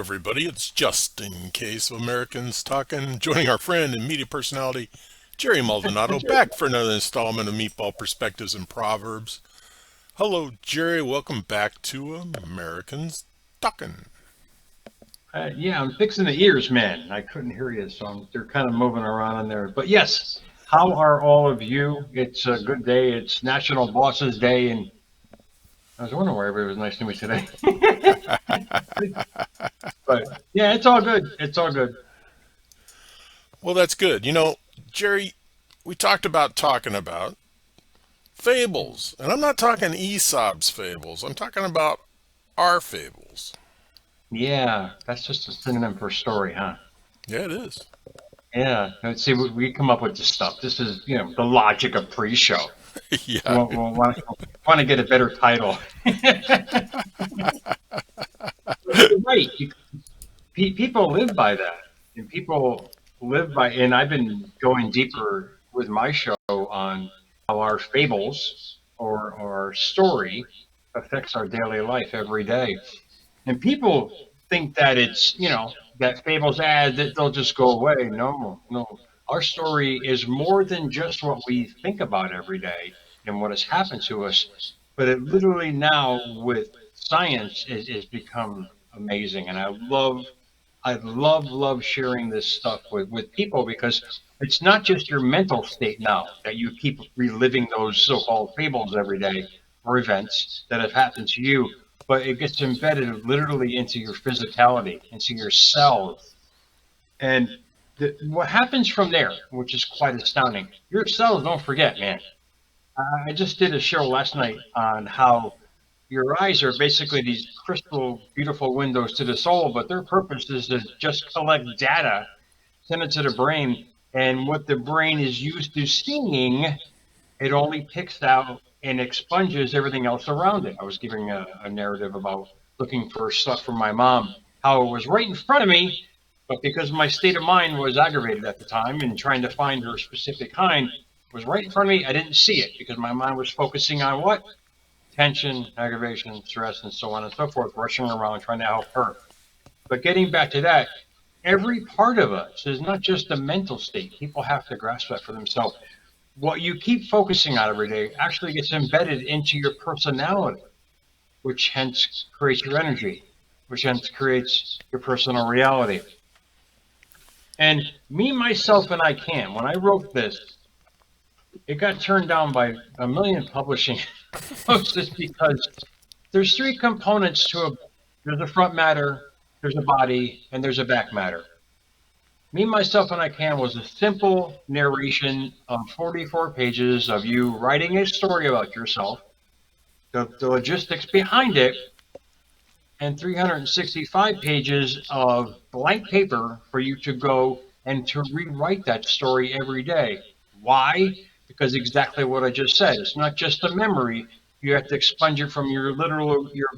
everybody. It's just in case of Americans talking, joining our friend and media personality, Jerry Maldonado, back for another installment of Meatball Perspectives and Proverbs. Hello, Jerry. Welcome back to Americans Talking. Yeah, I'm fixing the ears, man. I couldn't hear you, so they're kind of moving around on there. But yes, how are all of you? It's a good day. It's National Bosses Day, and I was wondering why everybody was nice to me today. But yeah, it's all good. It's all good. Well, that's good. Jerry, we talking about fables. And I'm not talking Aesop's fables. I'm talking about our fables. Yeah, that's just a synonym for story, huh? Yeah, it is. Yeah. Let's see, we come up with this stuff. This is, the logic of pre-show. Yeah. We'll want to get a better title. You're right. People live by that, and people live by. And I've been going deeper with my show on how our fables or our story affects our daily life every day. And people think that it's that fables that they'll just go away. No, no. Our story is more than just what we think about every day and what has happened to us, but it literally now with science is become amazing. And I love sharing this stuff with people because it's not just your mental state now that you keep reliving those so-called fables every day or events that have happened to you, but it gets embedded literally into your physicality, into your cells. And what happens from there, which is quite astounding, your cells don't forget, man. I just did a show last night on how your eyes are basically these crystal, beautiful windows to the soul, but their purpose is to just collect data, send it to the brain, and what the brain is used to seeing, it only picks out and expunges everything else around it. I was giving a narrative about looking for stuff from my mom, how it was right in front of me, but because my state of mind was aggravated at the time and trying to find her specific kind was right in front of me, I didn't see it because my mind was focusing on what? Tension, aggravation, stress, and so on and so forth, rushing around trying to help her. But getting back to that, every part of us is not just a mental state. People have to grasp that for themselves. What you keep focusing on every day actually gets embedded into your personality, which hence creates your energy, which hence creates your personal reality. And me, myself, and I can. When I wrote this, it got turned down by a million publishing houses because there's three components to there's a front matter, there's a body, and there's a back matter. Me, Myself, and I Can was a simple narration of 44 pages of you writing a story about yourself, the logistics behind it, and 365 pages of blank paper for you to go and to rewrite that story every day. Why? Because exactly what I just said. It's not just a memory. You have to expunge it from your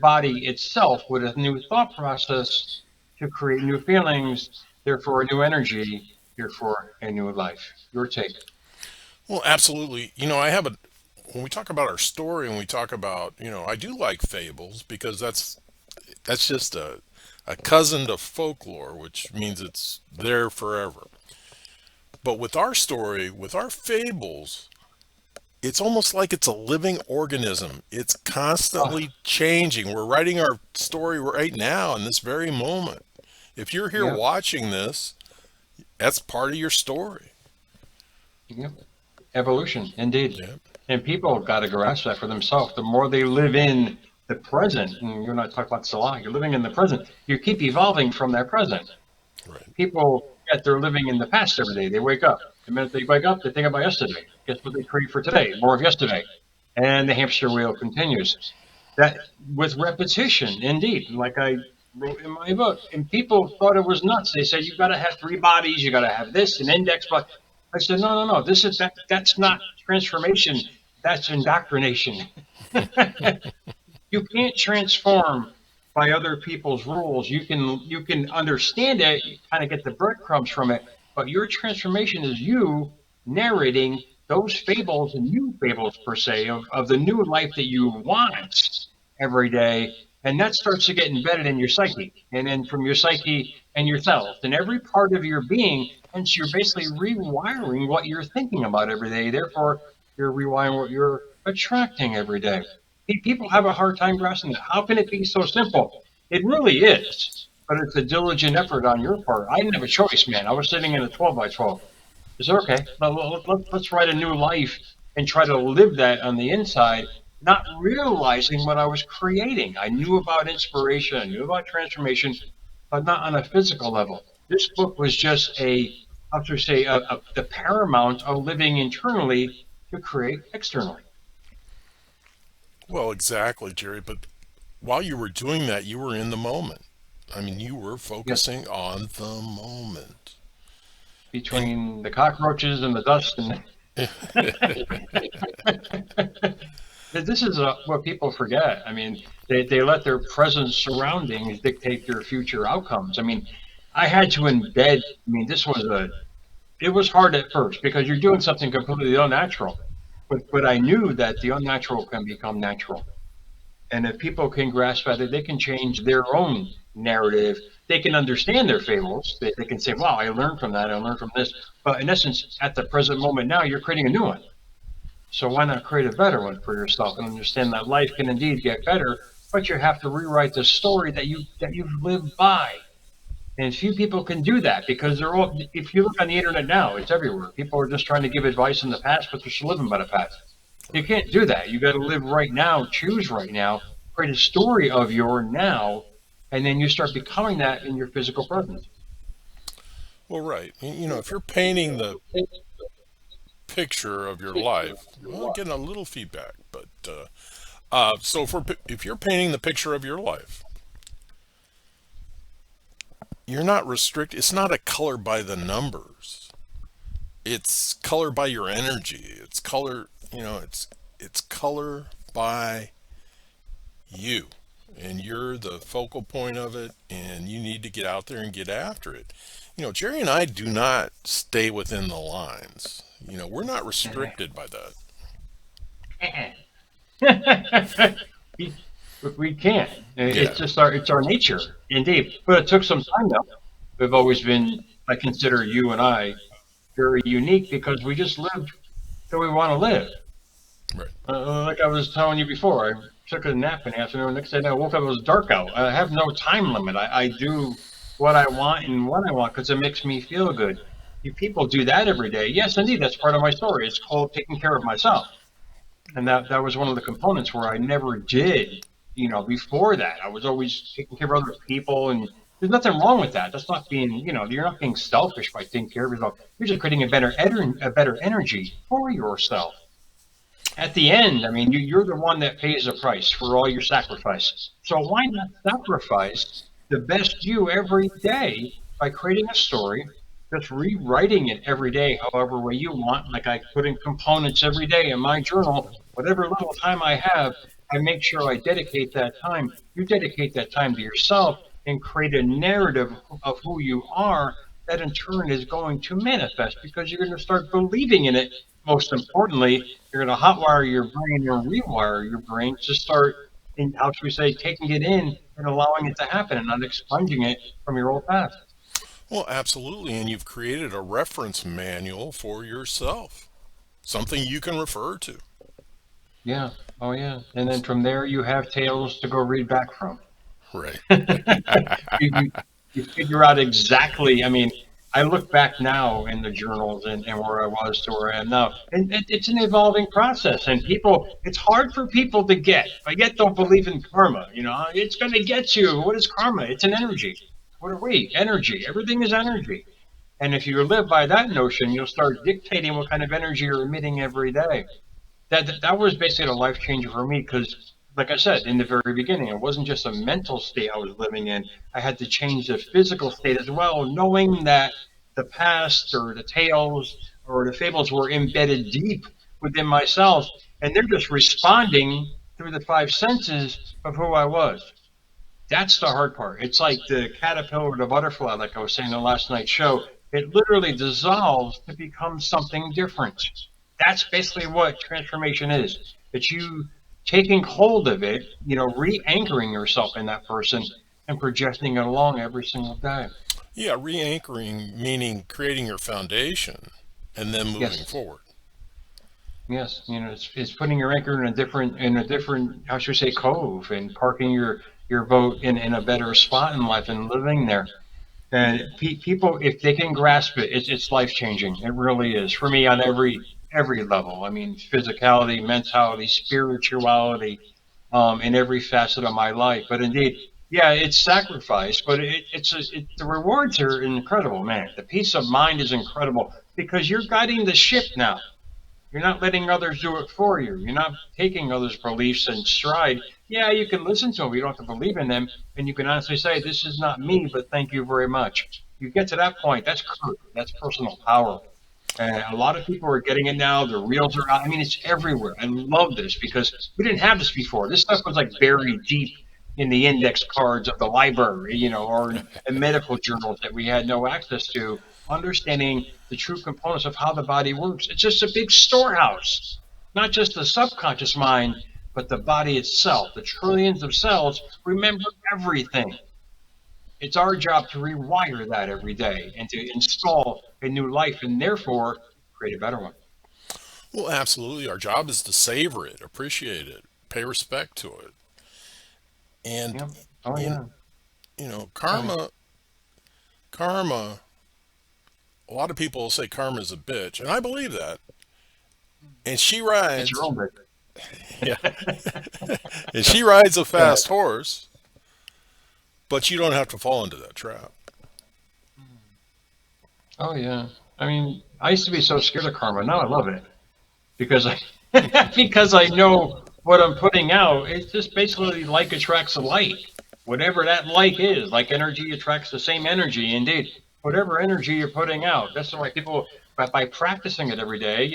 body itself with a new thought process to create new feelings, therefore a new energy, therefore a new life. Your take. Well, absolutely. When we talk about our story and we talk about, I do like fables because that's just a cousin to folklore, which means it's there forever. But with our story, with our fables, it's almost like it's a living organism. It's constantly changing. We're writing our story right now in this very moment. If you're here watching this, that's part of your story. Yep. Evolution, indeed. Yep. And people have got to grasp that for themselves. The more they live in the present, and you're not talking about Salah, you're living in the present, you keep evolving from that present. Right. People, yet they're living in the past every day. They wake up. The minute they wake up, they think about yesterday. Guess what they create for today? More of yesterday. And the hamster wheel continues. That with repetition, indeed, like I wrote in my book. And people thought it was nuts. They said, you've got to have three bodies. You got to have this, an index. But I said, no. That's not transformation. That's indoctrination. You can't transform by other people's rules. You can understand it, you kind of get the breadcrumbs from it, but your transformation is you narrating those fables and new fables per se of the new life that you want every day And that starts to get embedded in your psyche, and then from your psyche and yourself and every part of your being. And so you're basically rewiring what you're thinking about every day. Therefore, you're rewiring what you're attracting every day. People have a hard time grasping that. How can it be so simple? It really is, but it's a diligent effort on your part. I didn't have a choice, man. I was sitting in a 12 by 12. It's okay. Let's write a new life and try to live that on the inside, not realizing what I was creating. I knew about inspiration, I knew about transformation, but not on a physical level. This book was just how to say, the paramount of living internally to create externally. Well, exactly, Jerry. But while you were doing that, you were in the moment. I mean, you were Yes, focusing on the moment. And between the cockroaches and the dust and this is what people forget. I mean, they let their present surroundings dictate their future outcomes. I mean, I had to embed. I mean, it was hard at first because you're doing something completely unnatural. But I knew that the unnatural can become natural. And if people can grasp that, they can change their own narrative. They can understand their fables. They can say, wow, I learned from that. I learned from this. But in essence, at the present moment now, you're creating a new one. So why not create a better one for yourself and understand that life can indeed get better, but you have to rewrite the story that you've lived by. And few people can do that because they're all. If you look on the internet now, it's everywhere. People are just trying to give advice in the past, but they're still living by the past. You right. can't do that. You got to live right now, choose right now, create a story of your now, and then you start becoming that in your physical presence. Well, right. If you're painting the picture of your life, well, getting a little feedback, but so if you're painting the picture of your life, you're not restricted. It's not a color by the numbers. It's color by your energy. It's color. It's color by you, and you're the focal point of it, and you need to get out there and get after it. Jerry and I do not stay within the lines. We're not restricted by that. we, we can't. Yeah. It's just it's our nature, indeed. But it took some time though. We've always been. I consider you and I very unique because we just lived the way we want to live. Right. Like I was telling you before, I took a nap in the afternoon. Next day I woke up, it was dark out. I have no time limit. I do what I want and what I want because it makes me feel good. You people do that every day. Yes, indeed, that's part of my story. It's called taking care of myself. And that was one of the components where I never did, before that. I was always taking care of other people, and there's nothing wrong with that. That's not being, you're not being selfish by taking care of yourself. You're just creating a better energy for yourself. At the end, I mean, you're the one that pays the price for all your sacrifice. So why not sacrifice the best you every day by creating a story, just rewriting it every day, however way you want. Like I put in components every day in my journal, whatever little time I have, I make sure I dedicate that time. You dedicate that time to yourself and create a narrative of who you are that in turn is going to manifest because you're going to start believing in it. Most importantly, you're going to hotwire your brain or rewire your brain to start, how should we say, taking it in and allowing it to happen and not expunging it from your old past. Well, absolutely. And you've created a reference manual for yourself, something you can refer to. Yeah. Oh, yeah. And then from there, you have tales to go read back from. Right. you, you figure out exactly. I mean, I look back now in the journals and where I was to where I am now, and it's an evolving process. And it's hard for people to get, but yet don't believe in karma. It's going to get you. What is karma? It's an energy. What are we? Energy. Everything is energy. And if you live by that notion, you'll start dictating what kind of energy you're emitting every day. That was basically a life changer for me because, like I said in the very beginning, it wasn't just a mental state I was living in. I had to change the physical state as well, knowing that the past or the tales or the fables were embedded deep within myself, and they're just responding through the five senses of who I was. That's the hard part. It's like the caterpillar or the butterfly, like I was saying in the last night's show. It literally dissolves to become something different. That's basically what transformation is. It's you. taking hold of it, re-anchoring yourself in that person and projecting it along every single day. Yeah, re-anchoring meaning creating your foundation and then moving Yes. forward. Yes, it's putting your anchor in a different, how should we say, cove, and parking your boat in a better spot in life and living there. And people, if they can grasp it, it's life changing. It really is for me on every level. I mean, physicality, mentality, spirituality, in every facet of my life. But indeed, yeah, it's sacrifice, but the rewards are incredible, man. The peace of mind is incredible because you're guiding the ship now. You're not letting others do it for you. You're not taking others' beliefs in stride. Yeah, you can listen to them. You don't have to believe in them. And you can honestly say, this is not me, but thank you very much. You get to that point, that's courage. That's personal power. And a lot of people are getting it now. The reels are out. I mean, it's everywhere. I love this because we didn't have this before. This stuff was like buried deep in the index cards of the library, or in medical journals that we had no access to. Understanding the true components of how the body works. It's just a big storehouse, not just the subconscious mind, but the body itself. The trillions of cells remember everything. It's our job to rewire that every day and to install a new life and therefore create a better one. Well, absolutely. Our job is to savor it, appreciate it, pay respect to it. And Yeah. Oh, in yeah. Go ahead. karma, a lot of people say karma is a bitch, and I believe that. And she It's your rides, own bit. yeah, and she rides a Go ahead. fast horse, but you don't have to fall into that trap. Oh, yeah. I mean, I used to be so scared of karma. Now I love it because I because I know what I'm putting out. It's just basically like attracts like. Whatever that like is, like energy attracts the same energy. Indeed, whatever energy you're putting out. That's why people, by practicing it every day,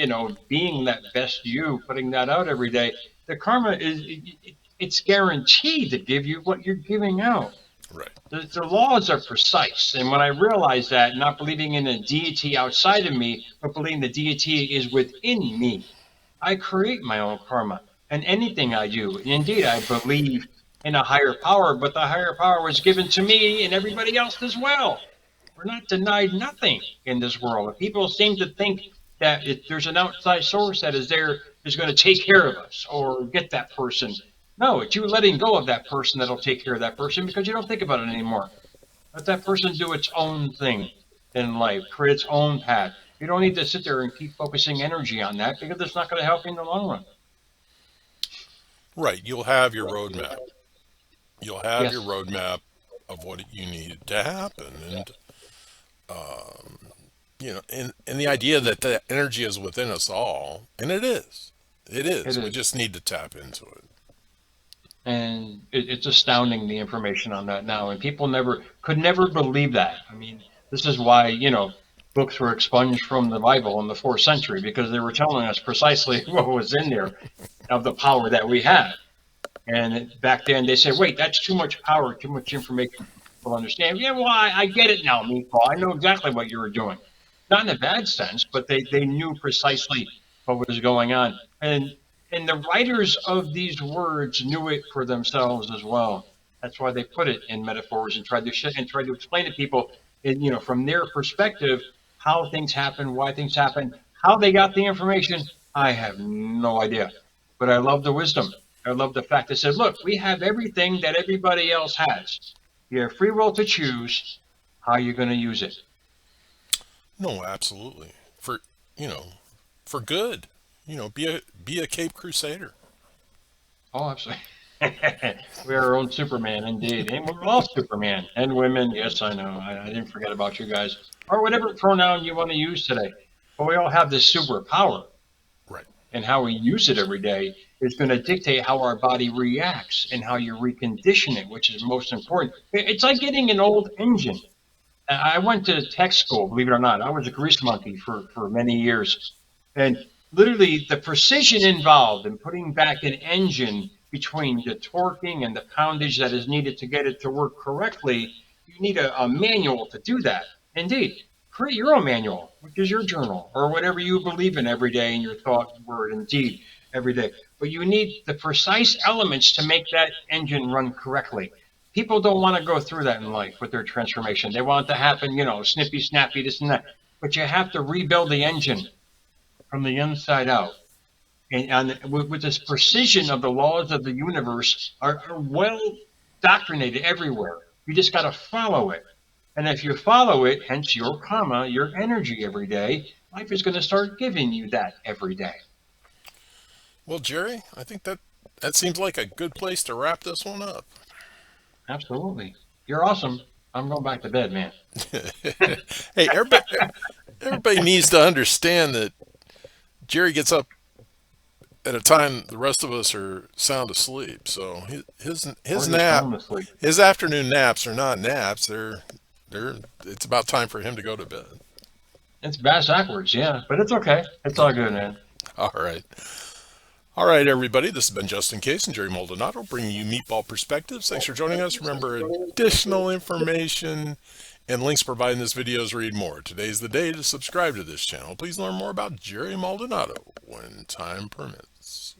being that best you, putting that out every day, the karma it's guaranteed to give you what you're giving out. Right. The laws are precise. And when I realized that, not believing in a deity outside of me, but believing the deity is within me, I create my own karma. And anything I do, indeed, I believe in a higher power, but the higher power was given to me and everybody else as well. We're not denied nothing in this world. People seem to think that if there's an outside source that is going to take care of us or get that person. No, it's you letting go of that person that'll take care of that person because you don't think about it anymore. Let that person do its own thing in life, create its own path. You don't need to sit there and keep focusing energy on that because it's not going to help you in the long run. Right. You'll have your roadmap. You'll have your Yes, roadmap of what you need to happen, and and the idea that the energy is within us all, and it is. It it is. We is. just need to tap into it. And it's astounding the information on that now. And people could never believe that. I mean, this is why, books were expunged from the Bible in the fourth century because they were telling us precisely what was in there of the power that we had. And back then they said, wait, that's too much power, too much information for people to understand. Yeah, well, I get it now, Meatball. I know exactly what you were doing. Not in a bad sense, but they knew precisely what was going on. And the writers of these words knew it for themselves as well. That's why they put it in metaphors and tried to explain to people, from their perspective, how things happen, why things happen, how they got the information. I have no idea, but I love the wisdom. I love the fact that says, look, we have everything that everybody else has. You have free will to choose how you're going to use it. No, absolutely. You know, for good. Be a Cape Crusader. Oh, absolutely. We are our own Superman, indeed. And we're all Superman and women. Yes, I know. I didn't forget about you guys. Or whatever pronoun you want to use today. But we all have this superpower. Right. And how we use it every day is going to dictate how our body reacts and how you recondition it, which is most important. It's like getting an old engine. I went to tech school, believe it or not. I was a grease monkey for many years. And literally, the precision involved in putting back an engine between the torquing and the poundage that is needed to get it to work correctly, you need a manual to do that. Indeed, create your own manual, which is your journal, or whatever you believe in every day in your thought, word, and deed. every day. But you need the precise elements to make that engine run correctly. People don't want to go through that in life with their transformation. They want it to happen, snippy, snappy, this and that. But you have to rebuild the engine from the inside out. And with this precision of the laws of the universe are well doctrinated everywhere. You just got to follow it. And if you follow it, hence your karma, your energy every day, life is going to start giving you that every day. Well, Jerry, I think that seems like a good place to wrap this one up. Absolutely. You're awesome. I'm going back to bed, man. Hey, everybody needs to understand that Jerry gets up at a time the rest of us are sound asleep. So his We're just nap, falling asleep. his afternoon naps are not naps. They're it's about time for him to go to bed. It's bass backwards, yeah. But it's okay. It's all good, man. All right. All right, everybody. This has been Justin Case and Jerry Maldonado bringing you Meatball Perspectives. Thanks for joining us. Remember, additional information and links provided in this video is read more. Today's the day to subscribe to this channel. Please learn more about Jerry Maldonado when time permits.